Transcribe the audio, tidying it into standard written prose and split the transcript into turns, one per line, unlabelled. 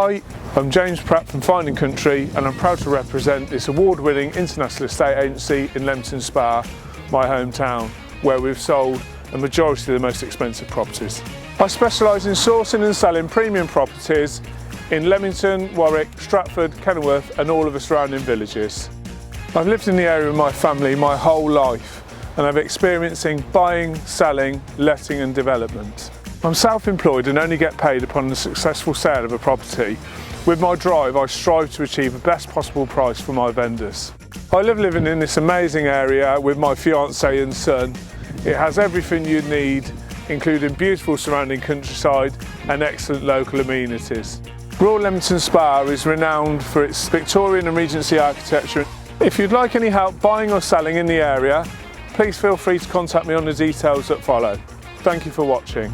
Hi, I'm James Pratt from Finding Country and I'm proud to represent this award-winning international estate agency in Leamington Spa, my hometown, where we've sold a majority of the most expensive properties. I specialise in sourcing and selling premium properties in Leamington, Warwick, Stratford, Kenilworth and all of the surrounding villages. I've lived in the area with my family my whole life and I'm experiencing buying, selling, letting and development. I'm self-employed and only get paid upon the successful sale of a property. With my drive, I strive to achieve the best possible price for my vendors. I love living in this amazing area with my fiancée and son. It has everything you need, including beautiful surrounding countryside and excellent local amenities. Royal Leamington Spa is renowned for its Victorian and Regency architecture. If you'd like any help buying or selling in the area, please feel free to contact me on the details that follow. Thank you for watching.